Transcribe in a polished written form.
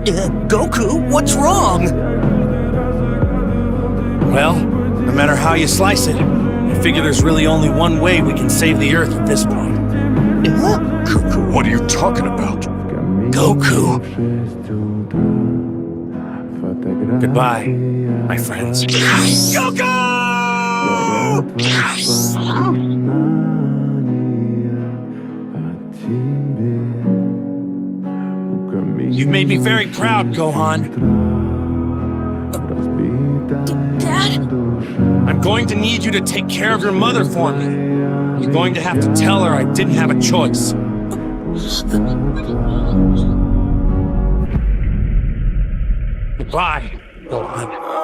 Goku, what's wrong? Well, no matter how you slice it, I figure there's really only one way we can save the Earth at this point. Goku, what are you talking about? Goku. Goodbye, my friends. Goku! You've made me very proud, Gohan. Dad? I'm going to need you to take care of your mother for me. You're going to have to tell her I didn't have a choice. Goodbye, Gohan.